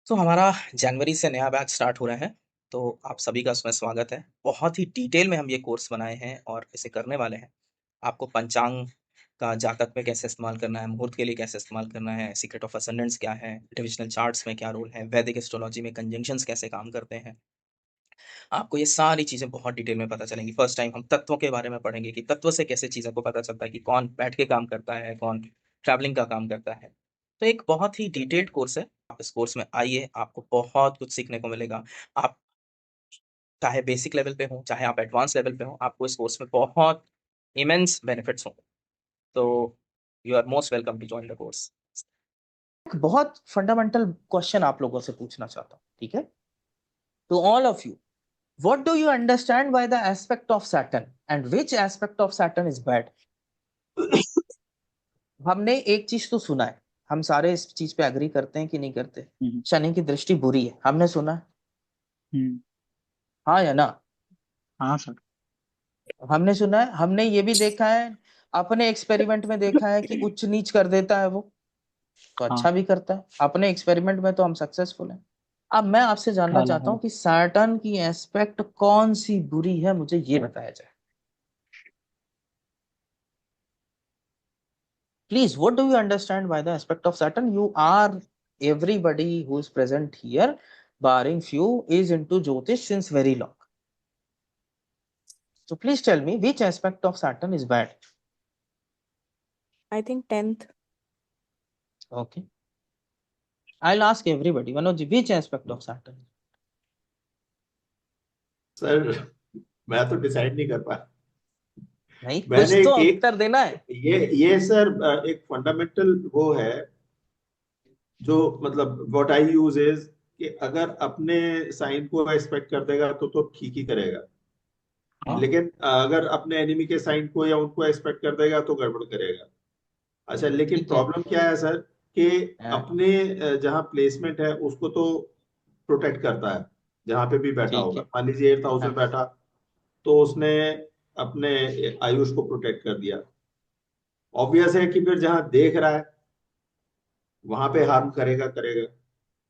तो हमारा जनवरी से नया बैच स्टार्ट हो रहा है, तो आप सभी का उसमें स्वागत है। बहुत ही डिटेल में हम ये कोर्स बनाए हैं और इसे करने वाले हैं। आपको पंचांग का जातक में कैसे इस्तेमाल करना है, मुहूर्त के लिए कैसे इस्तेमाल करना है, सीक्रेट ऑफ असेंडेंट्स क्या है, डिविजनल चार्ट्स में क्या रोल है, वैदिक एस्ट्रोलॉजी में कंजंक्शंस कैसे काम करते हैं। आपको ये सारी चीज़ें बहुत डिटेल में पता चलेंगी। फर्स्ट टाइम हम तत्वों के बारे में पढ़ेंगे कि तत्व से कैसे चीज़ों को पता चलता है कि कौन बैठ के काम करता है, कौन ट्रैवलिंग का काम करता है। तो एक बहुत ही डिटेल्ड कोर्स है। आप इस कोर्स में आइए, आपको बहुत कुछ सीखने को मिलेगा। आप चाहे बेसिक लेवल पे हो, चाहे आप एडवांस लेवल पे हो, आपको इस कोर्स में बहुत इमेंस बेनिफिट्स होंगे। तो you are most welcome to join the course. एक बहुत फंडामेंटल क्वेश्चन आप लोगों से पूछना चाहता हूँ, ठीक है? To all of you, what do you understand by the aspect of Saturn and which aspect of Saturn is bad? हमने एक चीज तो सुना है, हम सारे इस चीज पे एग्री करते हैं कि नहीं करते? शनि की दृष्टि बुरी है, हमने सुना है। हाँ या ना? हाँ सर। हमने सुना है, हमने ये भी देखा है, अपने एक्सपेरिमेंट में देखा है कि उच्च नीच कर देता है वो, तो हाँ, अच्छा भी करता है। अपने एक्सपेरिमेंट में तो हम सक्सेसफुल हैं। अब मैं आपसे जानना काला चाहता है। हूँ कि सैटर्न की एस्पेक्ट कौन सी बुरी है, मुझे ये बताया जाए please. What do you understand by the aspect of Saturn? You are, everybody who is present here barring few is into Jyotish since very long, so please tell me which aspect of Saturn is bad. I think 10th. Okay, I'll ask everybody, Manoj, which aspect of Saturn? Sir मैं तो decide नहीं कर पाया। नहीं, कुछ मैंने तो एक उत्तर देना है। ये सर एक फंडामेंटल वो है जो मतलब व्हाट आई यूज इज कि अगर अपने साइन को एक्सपेक्ट कर देगा तो ठीक ही करेगा। हाँ, लेकिन अगर अपने एनिमी के साइन को या उनको एक्सपेक्ट कर देगा तो गड़बड़ करेगा। अच्छा, लेकिन ठीक है। प्रॉब्लम क्या है सर कि हाँ, अपने जहाँ प्लेसमेंट है उसको तो प्रोटेक्ट करता है। जहां पे भी बैठा ठीक होगा, है। मान लीजिए 8th हाउस में हाँ, बैठा तो उसने अपने आयुष को प्रोटेक्ट कर दिया। ऑब्वियस है कि फिर जहां देख रहा है वहां पे हार्म करेगा करेगा।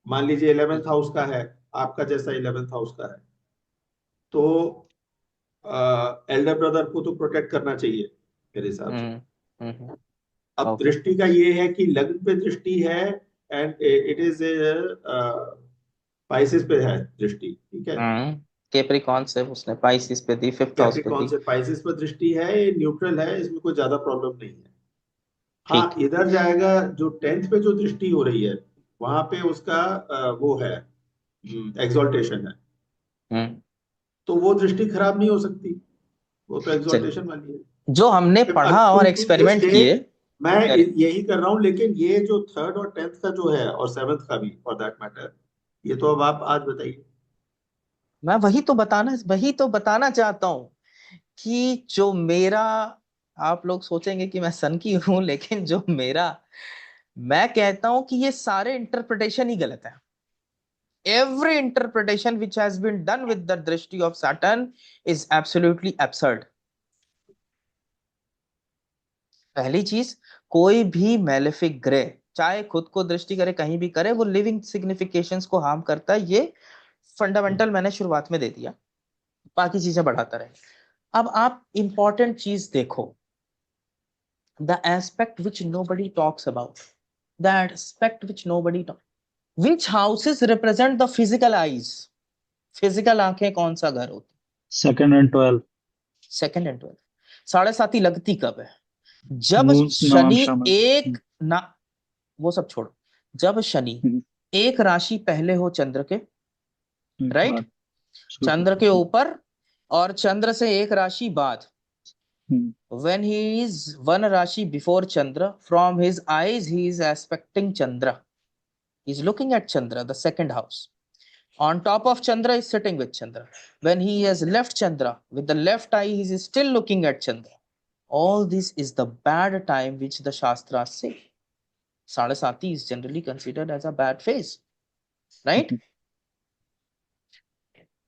मान लीजिए 11th ठीक। हाउस का है, आपका जैसा 11th हाउस का है, तो एल्डर ब्रदर को तो प्रोटेक्ट करना चाहिए मेरे हिसाब से। हम्म। हम्म। अब ओके। दृष्टि का ये है कि लग्न पे दृष्टि है एंड इट इज पाइसेस पे है दृष्टि, ठीक है। कैप्रिकॉन से उसने पाइसिस पे दी, फिफ्थ हाउस पे कैप्रिकॉन दी। से पाइसेस पर दृष्टि है, ये न्यूट्रल है, इसमें कोई ज्यादा प्रॉब्लम नहीं है। हाँ, ठीक। इधर जाएगा जो 10th पे जो दृष्टि हो रही है वहां पे उसका वो है, एग्जॉल्टेशन है। हम्म। तो वो दृष्टि खराब नहीं हो सकती, वो तो चलिए, एग्जॉल्टेशन वाली जो हमने है। पढ़ा और टू दिस एक्सपेरिमेंट डे किए। मैं करें। यही कर रहा हूँ, लेकिन ये जो 3rd और 10th का जो है और 7th का भी फॉर दैट मैटर, ये तो अब आप आज बताइए। मैं वही तो बताना चाहता हूं कि जो मेरा, आप लोग सोचेंगे कि मैं सन की हूं, लेकिन जो मेरा, मैं कहता हूं कि ये सारे इंटरप्रिटेशन ही गलत है। Every interpretation which has been done with the दृष्टि of Saturn is absolutely absurd. पहली चीज, कोई भी मेलेफिक ग्रह चाहे खुद को दृष्टि करे, कहीं भी करे, वो लिविंग सिग्निफिकेशंस को हार्म करता है। ये फंडामेंटल मैंने शुरुआत में दे दिया, बाकी चीजें बढ़ाता रहे। अब आप इंपॉर्टेंट चीज देखो, the aspect which nobody talks about, the aspect which nobody talks, which houses represent the physical eyes? Physical आंखें कौन सा घर होती? Second and 12। Second and twelfth. साढ़े साती लगती कब है? जब मून शनि नवांशा में। एक ना, वो सब छोड़ो। जब शनि एक राशि पहले हो चंद्र के, राइट, बाद शुक्र चंद्र से। के ऊपर, और चंद्र से एक राशि बाद, हम्म, when he is one rashi before Chandra, from his eyes he is aspecting Chandra. He is looking at Chandra, the second house. On top of Chandra is sitting with Chandra. When he has left Chandra, with the left eye he is still looking at Chandra. All this is the bad time which the Shastras say. Sadasati is generally considered as a bad phase, right?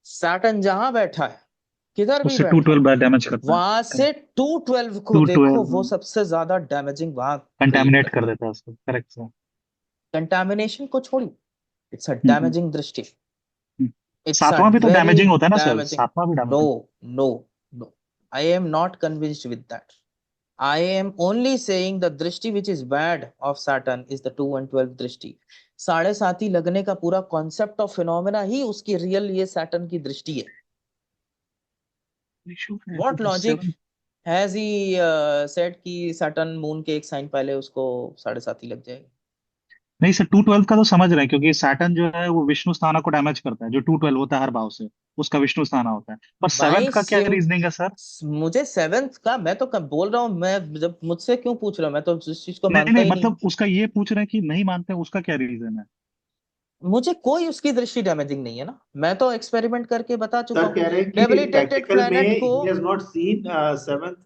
Saturn जहां बैठा है, किधर भी उससे to बैठा है, twelve बार damage करता है। वहां से 212 को टू देखो, वो ट्वेल्व सबसे ज्यादा डैमेजिंग वहां क्रिएट कंटेमिनेट करता कर है। देता है उसको, करेक्ट सर। कंटामिनेशन को छोड़िए, It's a damaging दृष्टि. हम्म। It's a सातवां भी तो very डैमेजिंग होता है ना सर, damaging. सातवां भी No, damaging. no, no. I am not convinced with that. I am only saying the दृष्टि which is bad of Saturn is the 2 and 12 दृष्टि. साढ़े साथी लगने का पूरा कॉन्सेप्ट ऑफ फिनोमेना ही उसकी रियल ये सैटर्न की दृष्टि है. What logic has he said कि सैटर्न मून के एक साइन पहले उसको साढ़े साथी लग जाएगा? नहीं सर, 212 का तो समझ रहे हैं, क्योंकि सैटर्न जो है वो विष्णु स्थाना को डैमेज करता है, जो 212 होता है हर भाव से, उसका विष्णु स्थाना होता है. पर भाई सेवेंथ का क्या रीजनिंग है सर? मुझे सेवेंथ का मैं तो बोल रहा हूँ, मैं जब मुझसे क्यों पूछ रहा हूँ, मैं तो इस चीज को नहीं मानता नहीं, ही नहीं. मतलब उसका ये पूछ रहे हैं कि नहीं मानते हैं, उसका क्या रीजन है? मुझे कोई उसकी दृष्टि डैमेजिंग नहीं है ना, मैं तो एक्सपेरिमेंट करके बता चुका सर हूँ. कह रहे हैं कि डेबिलिटेटेड प्रैक्टिकल में प्लैनेट को he has not seen seventh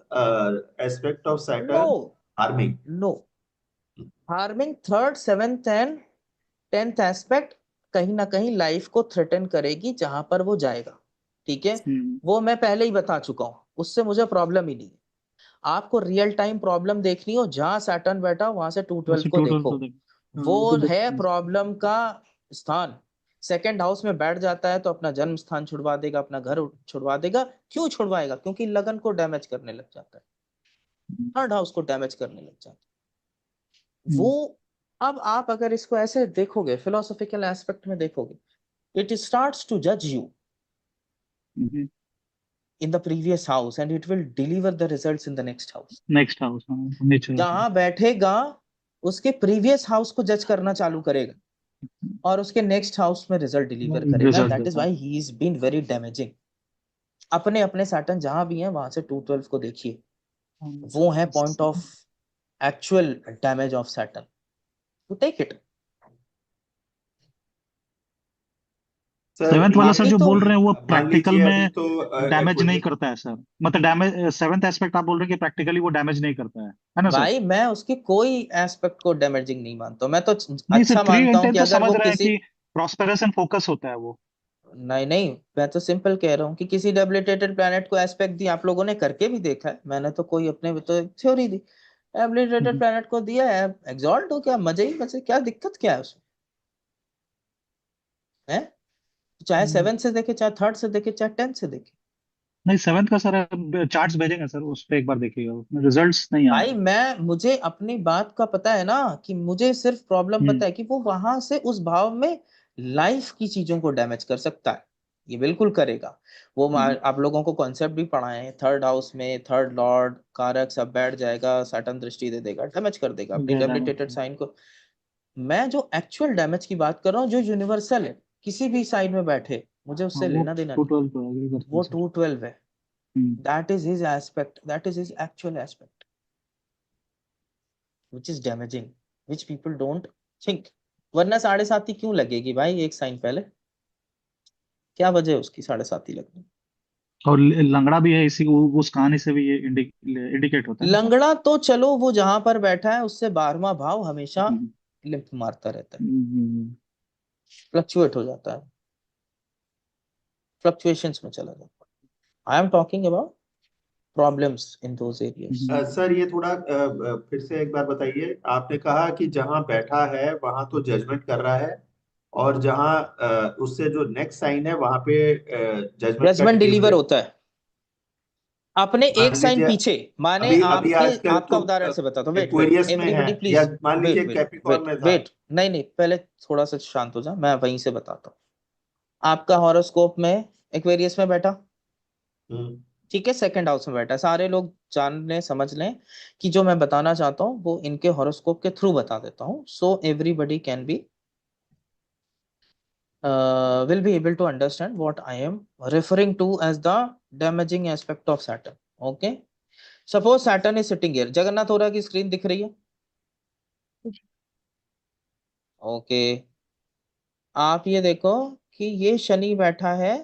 aspect of no Saturn harming. No harming third seventh and tenth aspect कहीं ना कहीं लाइफ को थ्रेटन करेगी जहां पर वो जाएगा. ठीक है, वो मैं पहले ही बता चुका हूँ, उससे मुझे प्रॉब्लम ही नहीं है. आपको रियल टाइम प्रॉब्लम देखनी हो, जहां सैटर्न बैठा वहां से 212 को देखो. वो है प्रॉब्लम का स्थान. सेकंड हाउस में बैठ जाता है तो अपना जन्म स्थान छुड़वा देगा, अपना घर छुड़वा देगा. क्यों छुड़वाएगा? क्योंकि लगन को डैमेज करने लग जाता है, थर्ड हाउस को डैमेज करने लग जाता है वो. अब आप अगर इसको ऐसे देखोगे, फिलोसॉफिकल एस्पेक्ट में देखोगे, it starts to judge you in the previous house and it will deliver the results in the next house. Next house, nature. जहां बैठेगा उसके प्रीवियस हाउस को जज करना चालू करेगा और उसके नेक्स्ट हाउस में रिजल्ट डिलीवर करेगा. That is why he is been very damaging. अपने अपने सैटर्न जहां भी हैं वहां से 212 को देखिए, वो है point of actual damage of Saturn. तो टेक इट. सेवेंथ वाला सर जो तो बोल रहे हैं वो मान प्रैक्टिकल लीजिए अभी में तो डैमेज नहीं Aquarius करता है सर, मतलब डैमेज सेवेंथ एस्पेक्ट आप बोल रहे हैं कि प्रैक्टिकली वो डैमेज नहीं करता है ना सर? भाई मैं उसके कोई एस्पेक्ट को डैमेजिंग नहीं मानता हूं. मैं तो नहीं सर, अच्छा 3 मानता एंड हूं 10 कि तो अगर समझ वो रहे हैं किसी, कि प्रॉस्पेरस एंड फोकस होता है वो. नहीं नहीं, मैं तो सिंपल कह रहा हूँ कि किसी डेबिलिटेटेड प्लैनेट को एस्पेक्ट दी, आप लोगों ने करके भी देखा है, मैंने तो कोई अपने तो थ्योरी दी. डेबिलिटेटेड प्लैनेट को दिया है, एग्जॉल्ट हो, क्या मजे ही मजे, क्या दिक्कत क्या है उसमें है? चाहे सेवेंथ से देखे, चाहे थर्ड से देखे, चाहे टेंथ से देखे. नहीं, सेवेंथ का सर चार्ट्स भेजेंगे सर, उस पर एक बार देखिएगा, उसमें रिजल्ट्स नहीं आ भाई रहे. मुझे अपनी बात का पता है ना, कि मुझे सिर्फ प्रॉब्लम हम्म पता है कि वो वहां से उस भाव में लाइफ की चीजों को डैमेज कर सकता है. ये बिल्कुल करेगा वो. आप लोगों को कॉन्सेप्ट भी पढ़ाए हैं, थर्ड हाउस में थर्ड लॉर्ड कारक सब बैठ जाएगा, सैटर्न दृष्टि दे देगा, डैमेज कर देगा अपनी डेबिलिटेटेड साइन को. मैं जो एक्चुअल डैमेज की बात कर रहा हूँ, जो यूनिवर्सल है, किसी भी साइड में बैठे, मुझे हाँ, उससे वो लेना देना नहीं. 212 तो एग्री करते हैं वो सर. 212 है. Hmm. That is his aspect, that is his actual aspect which is damaging, which people don't think. वरना साढ़े साती क्यों लगेगी भाई एक साइन पहले? क्या वजह है उसकी साढ़े साती लगने? और लंगड़ा भी है इसी, उस कहानी से भी ये इंडिकेट होता है ना सर? लंगड़ा तो चलो वो जहां पर बैठा है उससे 12वां भाव हमेशा हम्म. लिंप मारता रहता है, हम्म. फ्लक्चुएट हो जाता है, फ्लक्चुएशंस में चला जाता है. I am talking about problems in those areas. Sir ये थोड़ा फिर से एक बार बताइए. आपने कहा कि जहां बैठा है वहां तो जजमेंट कर रहा है, और जहां उससे जो नेक्स्ट साइन है वहां पे जजमेंट का जजमेंट डिलीवर डिलीवर. होता है अपने एक मान साइन लीजिए पीछे. माने अभी अभी आपके, आजकल आपका तो उदाहरण से बताता हूँ. वेट वेट एक्वेरियस में है, एवरीबडी या प्लीज, मान लीजिए वेट वेट कैप्रिकॉर्न वेट में था. वेट. नहीं नहीं, पहले थोड़ा सा शांत हो जा, मैं वहीं से बताता हूँ. आपका हॉरोस्कोप में एक्वेरियस में बैठा, हम्म. ठीक है, सेकंड हाउस में बैठा. सारे लोग जान लें, समझ लें कि जो मैं बताना चाहता हूँ वो इनके हॉरोस्कोप के थ्रू बता देता हूँ, so everybody can be will be able to understand what I am referring to as the damaging aspect of Saturn. Okay, suppose Saturn is sitting here. Jagannath होरा की स्क्रीन दिख रही है? ओके, आप ये देखो कि ये शनि बैठा है,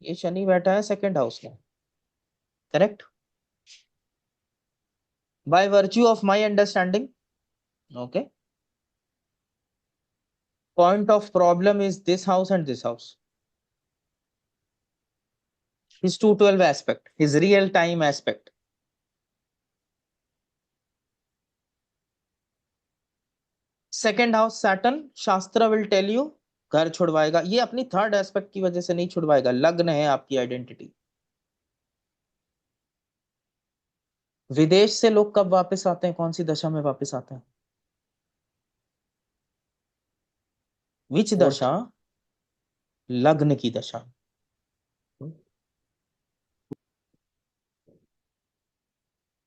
ये शनि बैठा है सेकंड हाउस में, correct? By virtue of my understanding, okay, point of problem is this house and this house. His 212 aspect, his real time second house Saturn, शास्त्र विल टेल यू, घर छुड़वाएगा। ये अपनी थर्ड एस्पेक्ट की वजह से नहीं छुड़वाएगा, लग्न है आपकी आइडेंटिटी। विदेश से लोग कब वापस आते हैं, कौन सी दशा में वापस आते हैं? विच फोर्थ। दशा? लग्न की दशा।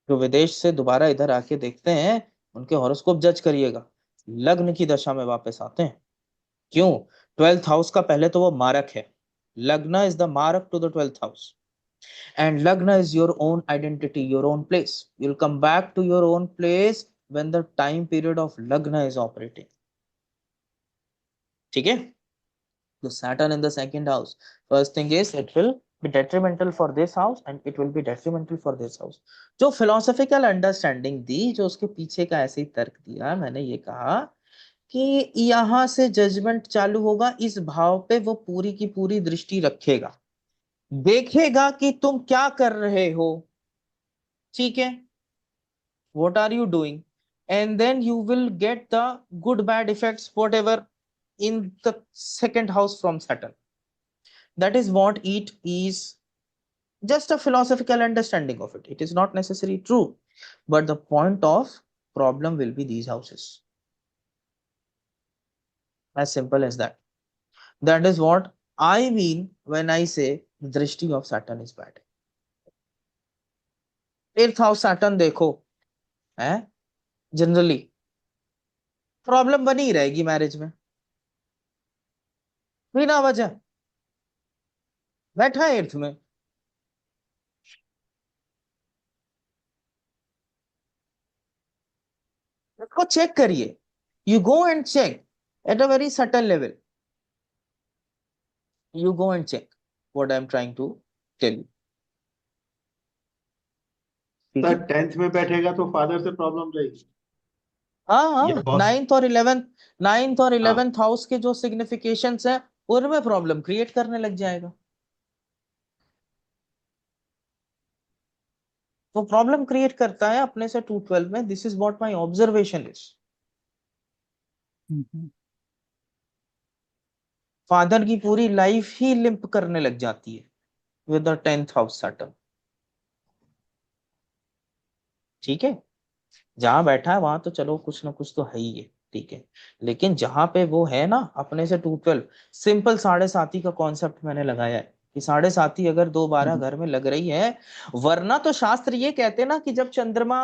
जो विदेश से दोबारा इधर आके देखते हैं, उनके हॉरोस्कोप जज करिएगा, लग्न की दशा में वापस आते हैं। क्यों? 12th हाउस का पहले तो वो मारक है। लग्न इज द मारक to the 12th house, and lagna is your own identity, your own place. You'll come back to your own place when the time period of lagna is operating. ठीक है? So Saturn in the second house, first thing is it will be detrimental for this house and it will be detrimental for this house. जो philosophical understanding दी, जो उसके पीछे का ऐसे ही तर्क दिया, मैंने ये कहा कि यहां से जजमेंट चालू होगा, इस भाव पे वो पूरी की पूरी दृष्टि रखेगा, देखेगा कि तुम क्या कर रहे हो, ठीक है, what are you doing, and then you will get the good bad effects whatever in the second house from Saturn. That is what it is, just a philosophical understanding of it. It is not necessarily true, but the point of problem will be these houses, as simple as that. That is what I mean when I say the drishti of Saturn is bad. 8th house Saturn देखो है, generally problem बनी ही रहेगी marriage में, बिना वजह बैठा है 8th में। को चेक करिए, you go and check at a very subtle level, you go and check what I am trying to tell you. ठीक है? सर 10th में बैठेगा तो फादर से प्रॉब्लम रहेगी हाँ हाँ, या बॉस? नाइन्थ और हाँ, 11th हाउस के जो सिग्निफिकेशंस है, उनमें प्रॉब्लम क्रिएट करने लग जाएगा। वो प्रॉब्लम क्रिएट करता है अपने से 212 में। This is what my observation is. Father की पूरी लाइफ ही लिंप करने लग जाती है with the 10th house Saturn. ठीक है? जहां बैठा है वहां तो चलो कुछ ना कुछ तो है ही है, ठीक है, लेकिन जहां पे वो है ना अपने से 212, सिंपल साढ़े साथी का कॉन्सेप्ट मैंने लगाया है कि साढ़े साथी अगर 2-12 घर में लग रही है, वरना तो शास्त्र ये कहते ना कि जब चंद्रमा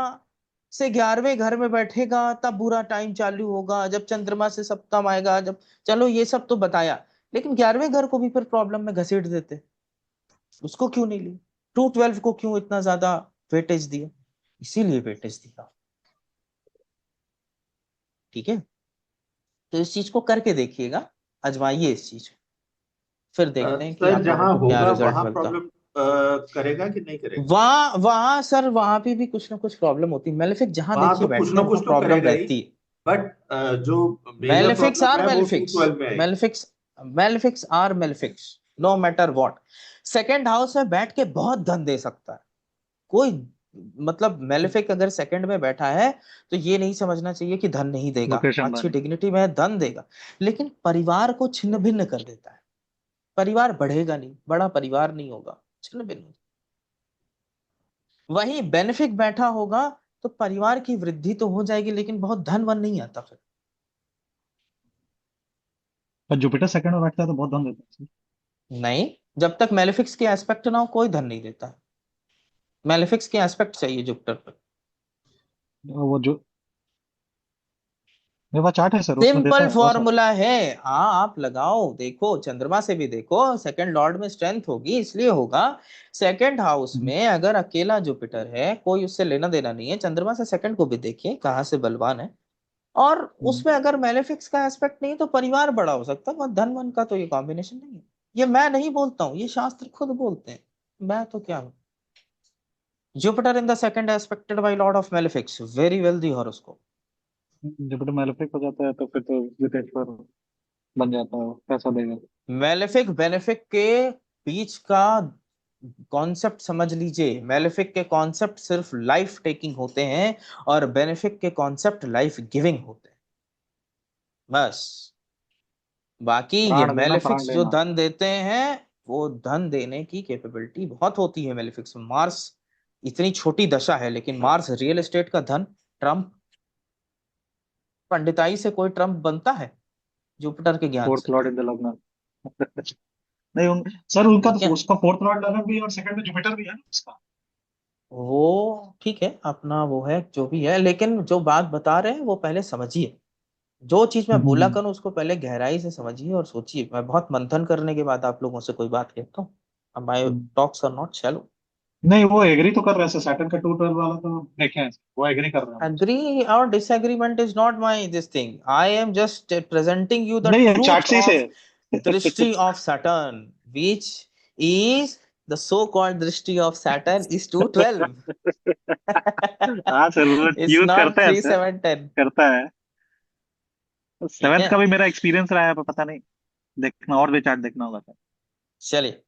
से 11वें घर में बैठेगा तब बुरा टाइम चालू होगा, जब चंद्रमा से सप्तम आएगा, जब, चलो ये सब तो बताया, लेकिन 11वें घर को भी फिर प्रॉब्लम में घसीट देते, उसको क्यों नहीं लिया? 212 को क्यों इतना ज्यादा वेटेज दिया? इसीलिए वेटेज दिया। ठीक है? तो इस चीज को करके देखिएगा, आजमाइए इस चीज को, फिर देखते हैं कि सर आप लोगों जहाँ को क्या होगा रिजल्ट वहां मिलता है। प्रॉब्लम करेगा कि नहीं करेगा? वहां वहां सर, वहां पे भी कुछ ना कुछ प्रॉब्लम होती है। मेलेफिक जहां वहां देखिए तो कुछ बैठते ना हैं कुछ वहां तो प्रॉब्लम करेगा ही, रहती है। बट जो मेजर मेलेफिक्स प्रॉब्लम आर है वो मेलेफिक्स, 212 में आएगी। Malefics malefics are malefics, no matter what. Second house में बैठ के बहुत धन दे सकता है कोई, मतलब मेलेफिक अगर सेकंड में बैठा है तो ये नहीं समझना चाहिए कि धन नहीं देगा, मुकेश अच्छी अंबानी। डिग्निटी में है, धन देगा, लेकिन परिवार को छिन्न भिन्न कर देता है। परिवार बढ़ेगा नहीं, बड़ा परिवार नहीं होगा, छिन्न भिन्न। वही बेनिफिक बैठा होगा तो परिवार की वृद्धि तो हो जाएगी, लेकिन बहुत धन वन नहीं आता फिर। पर जुपिटर सेकंड में बैठता है तो बहुत धन देता है। नहीं, जब तक मेलेफिक्स के एस्पेक्ट ना हो कोई धन नहीं देता है। मेलेफिक्स के एस्पेक्ट चाहिए जुपिटर पर। वो जो मेरे पास चार्ट है सर, उसमें देता सिंपल है बहुत सारा। फॉर्मूला है, हाँ आप लगाओ, देखो चंद्रमा से भी देखो, सेकंड लॉर्ड में स्ट्रेंथ होगी, इसलिए होगा। सेकंड हाउस में अगर अकेला जुपिटर है, कोई उससे लेना देना नहीं है, चंद्रमा से सेकंड को भी देखिए कहाँ से बलवान है, और उसमें अगर मेलेफिक्स का एस्पेक्ट नहीं तो परिवार बड़ा हो सकता है, धन वन का तो ये कॉम्बिनेशन नहीं है। ये मैं नहीं बोलता हूँ, ये शास्त्र खुद बोलते हैं, मैं तो क्या हूँ। Jupiter in the second aspected by lord of malefics, very wealthy horoscope. Jupiter malefic हो जाता है तो फिर तो विदेश पर बन जाता है, पैसा देगा। मेलेफिक बेनिफिक के बीच का कॉन्सेप्ट समझ लीजिए। मेलेफिक के कॉन्सेप्ट सिर्फ लाइफ टेकिंग होते हैं और बेनिफिक के कॉन्सेप्ट लाइफ गिविंग होते हैं। बस। बाकी ये प्राण देना, प्राण मेलेफिक्स जो लेना। धन देते हैं, वो धन देने की कैपेबिलिटी बहुत होती है मेलेफिक्स में। मार्स इतनी छोटी दशा है, लेकिन मार्स रियल एस्टेट का धन। ट्रम्प, पंडिताई से कोई ट्रम्प बनता है? जुपिटर के ज्ञान फोर्थ से। लॉर्ड इन द लग्न। नहीं सर, उनका ठीक तो है, उसका फोर्थ लॉर्ड लग्न भी है और सेकंड में जुपिटर भी है ना उसका। वो ठीक है, अपना वो है जो भी है, लेकिन जो बात बता रहे हैं वो पहले समझिए। जो चीज मैं बोला हम्म। करूँ उसको पहले गहराई से समझिए और सोचिए। मैं बहुत मंथन करने के बाद आप लोगों से कोई बात कहता हूँ। My talks are not shallow. नहीं, वो एग्री तो कर रहे हैं सैटर्न का 212 वाला तो देखे हैं, वो एग्री कर रहे हैं मुझसे। Agree or disagreement is not my this thing. I am just presenting you the नहीं, truth चार्ट से ही of से। Drishti of Saturn, which is the so-called Drishti of Saturn is 212. हाँ सर, वो It's यूज not करते हैं three sir, seven ten. करता है। ठीक सेवेंथ है, का भी मेरा एक्सपीरियंस रहा है, पर पता नहीं, देखना और भी चार्ट देखना होगा सर। चलिए।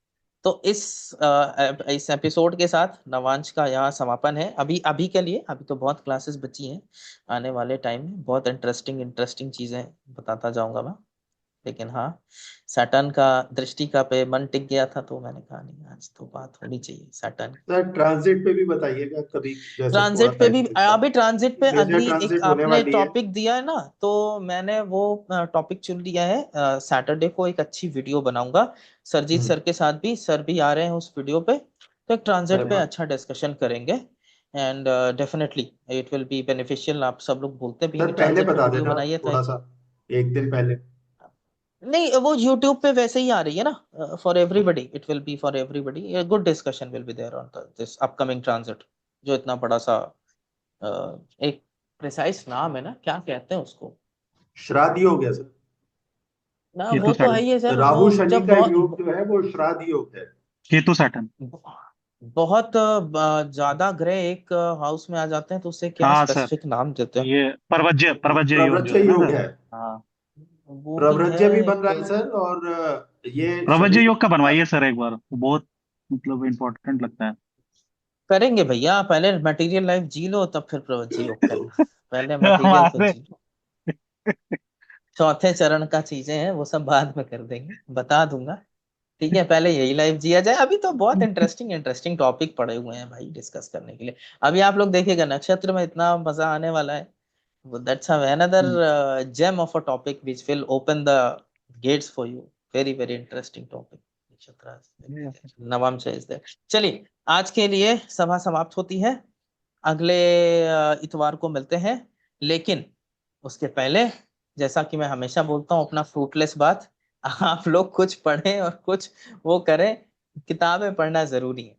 तो इस एपिसोड के साथ नवांश का यहाँ समापन है। अभी अभी के लिए, अभी तो बहुत क्लासेस बची हैं। आने वाले टाइम में बहुत इंटरेस्टिंग इंटरेस्टिंग चीजें बताता जाऊंगा मैं। लेकिन हाँ, सैटर्न का दृष्टि का पे मन टिक गया था, तो मैंने कहा नहीं, आज तो बात होनी चाहिए सैटर्न की। सर ट्रांजिट पे भी बताइएगा कभी, जैसे थोड़ा ट्रांजिट पे टाइम भी, मिलता अभी ट्रांजिट पे मेजर अगली एक ट्रांजिट होने आपने वाली है। टॉपिक दिया है ना, तो मैंने वो टॉपिक चुन लिया है। सैटरडे को एक अच्छी वीडियो बनाऊंगा सरजीत हम्म। सर के साथ भी। सर भी आ रहे हैं उस वीडियो पे, तो एक अरे ट्रांजिट पे वाह। अच्छा डिस्कशन करेंगे। And definitely it will be beneficial. आप सब लोग बोलते भी हैं सर कि पहले ट्रांजिट पे बता वीडियो देना बनाइए, तो थोड़ा सा, एक दिन पहले। नहीं, वो YouTube पे वैसे ही आ रही है ना, for everybody. It will be for everybody. A good discussion will be there on this upcoming transit, जो इतना बड़ा सा एक प्रिसाइज नाम है ना, क्या कहते हैं उसको श्राद्ध योग है सर। ना, वो केतु तो है सैटर्न। ही है सर। वो राहु शनि जब का बहुत योग जो है वो श्राद्ध योग है। केतु सैटर्न। बहुत ज्यादा ग्रह एक हाउस में आ जाते हैं, तो उससे क्या हाँ सर, स्पेसिफिक नाम देते हैं? ये परवज्य परवज्य योग जो प्रवृत्ति है ना योग सर। है। हाँ, वो भी है प्रवृत्ति भी बन रहा एक। है सर, और ये प्रवज्य शनि भी योग का बन रहा बनवाइए है। सर एक बार, वो बहुत मतलब इम्पोर्टेंट लगता है। करेंगे भैया, पहले मटेरियल लाइफ जी लो, तब फिर प्रवृत्ति योग करना। पहले मटेरियल तो हमारे जी लो। चौथे चरण का चीजें हैं, वो सब बाद में कर देंगे, बता दूंगा। ठीक है, पहले यही लाइफ जिया जाए। अभी तो बहुत इंटरेस्टिंग इंटरेस्टिंग टॉपिक पड़े हुए हैं भाई डिस्कस करने के लिए। अभी आप लोग देखिएगा, नक्षत्र में इतना मजा आने वाला है। That's another gem of a topic which will open the gates for you. Very very interesting topic. नक्षत्र नवम से इज देयर। चलिए, आज के लिए सभा समाप्त होती है। अगले इतवार को मिलते हैं। लेकिन उसके पहले, जैसा कि मैं हमेशा बोलता हूँ, अपना फ्रूटलेस बात, आप लोग कुछ पढ़ें और कुछ वो करें। किताबें पढ़ना जरूरी है,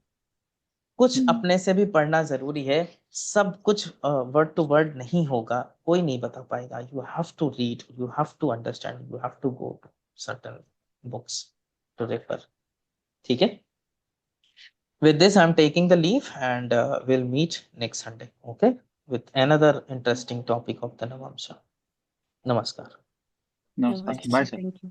कुछ अपने से भी पढ़ना जरूरी है। सब कुछ वर्ड टू वर्ड नहीं होगा, कोई नहीं बता पाएगा। You have to read, you have to understand, you have to go to certain books to refer. ठीक है, with this I'm taking the leave, and we'll meet next Sunday, okay, with another interesting topic of the Navamsha. Namaskar. नमस्कार, bye Namaste, sir. thank you.